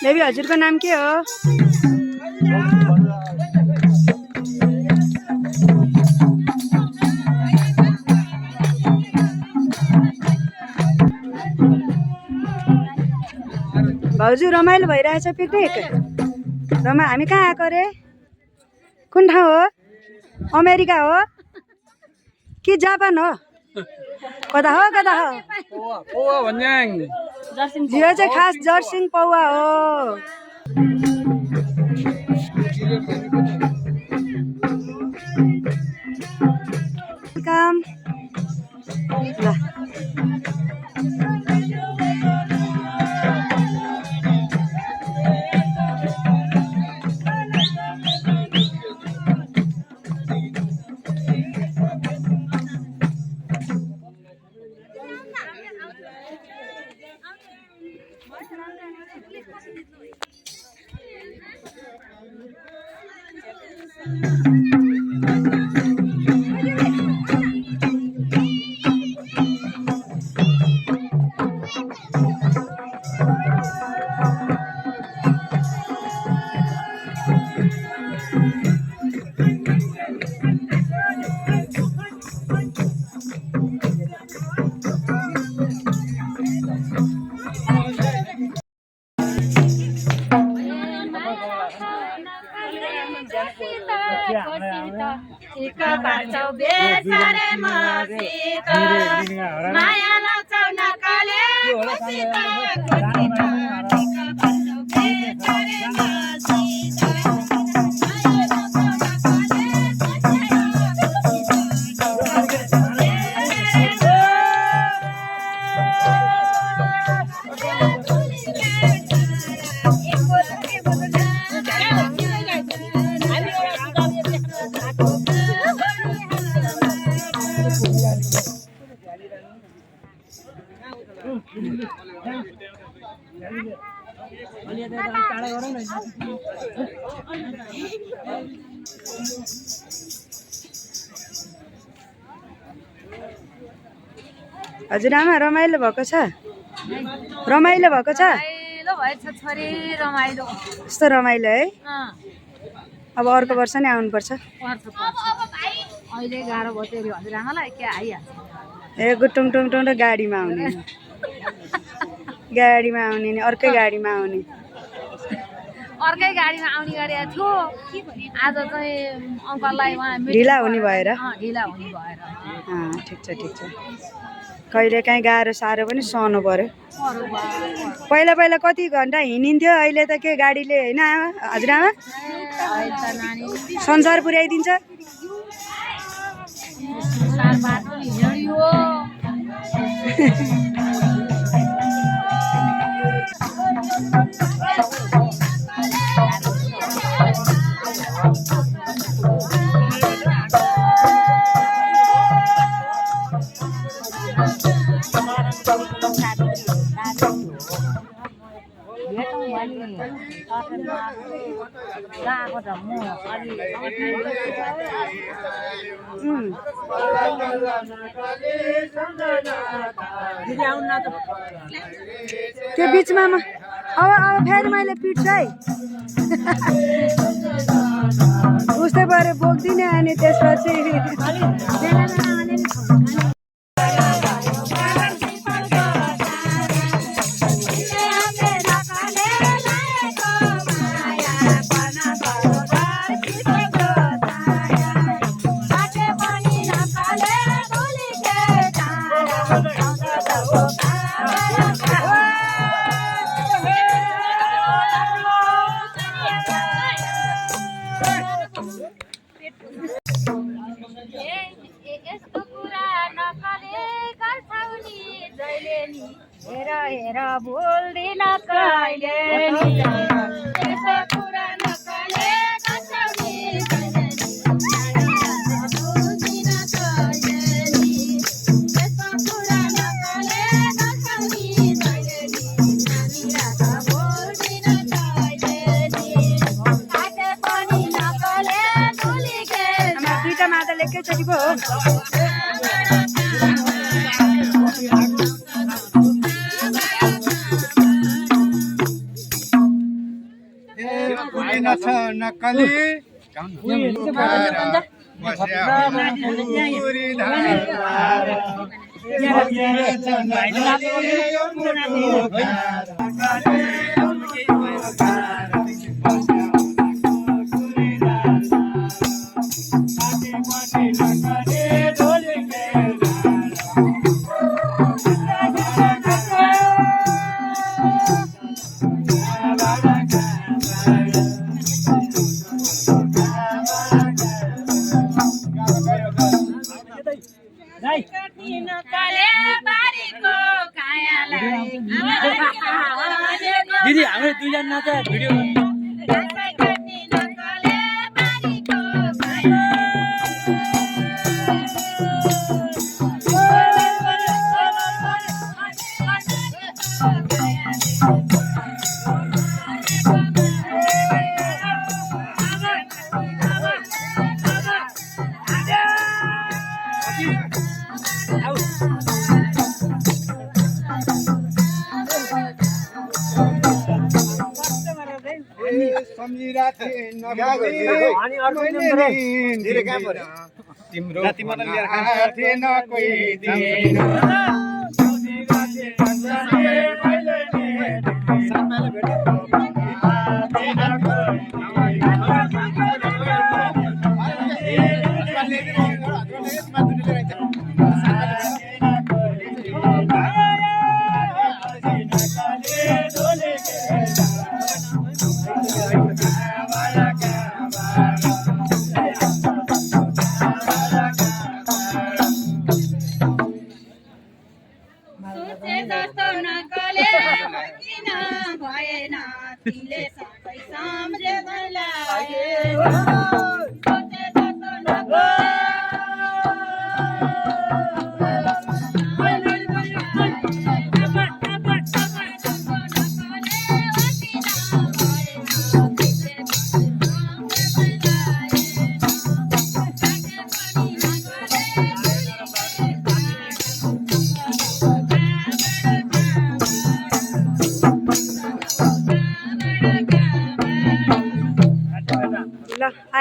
Baby हजुरको नाम के हो? भाउजू रमाइलो भइरहेछ पिकनिक? हामी कहाँ आएको रे? कुन ठाउँ हो? अमेरिका हो कि जापान हो? कता हो कता हो? पौवा भन्याङ यो चाहिँ खास जर्सिङ पौवा हो। वेलकम। ल हजुरआमा रमाइलो भएको छ? रमाइलो भएको छ? भएछ छोरी रमाइलो कस्तो रमाइलो है अब अर्को वर्ष नै आउनुपर्छ अहिले गाह्रो भयो तेरि हजुरआमालाई के आइहाल्छ ए गुटुङ टुङ टुङ र गाडीमा आउने गाडीमा आउने नि अर्कै गाडीमा आउने अर्कै गाडीमा आउने गरेको थियो आज चाहिँ अङ्कललाई उहाँ ढिला हुने भएर ढिला हुने भएर ठिक छ कहिले काहीँ गाह्रो साह्रो पनि सहनु पर्यो पहिला पहिला कति घन्टा हिँडिन्थ्यो अहिले त के गाडीले होइन आमा हजुरआमा संसार पुर्याइदिन्छ त्यो बिचमा अब फेरि मैले पिट्छु है उस्तै भएर बोक्दिनँ अनि त्यसपछि हेर बोल्दिन कहिले दुईटा मादल एकैचोटि पो हो नकली दिदी हाम्रो दुईजना नाचा भिडियो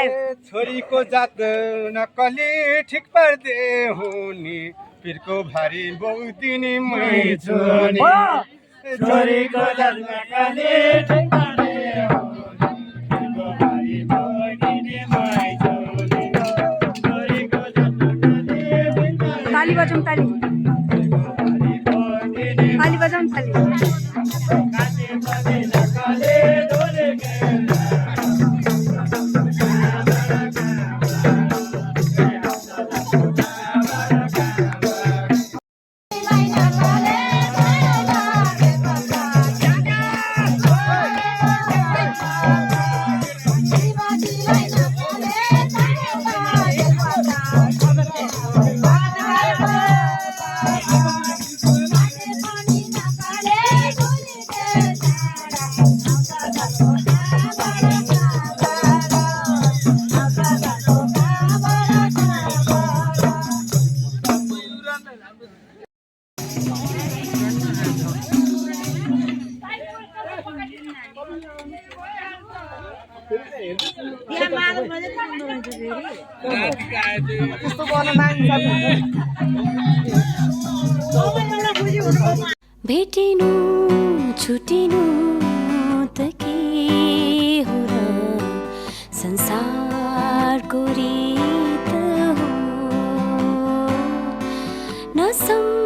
आयो छोरीको जात नक्कली ठिक पार्दे हुने पिरको भारी बहुदिनी मै छोरी छोरीको जात नक्कली ठिक पार्दे हुने पिरको भारी बहुदिनी मै छोरी छोरीको जात नक्कली ठिक पार्दे ताली बजाउँ ताली ताली बजाउँ ताली भेटिनु छुटिनु त के हो र संसारको रीत हो नसम्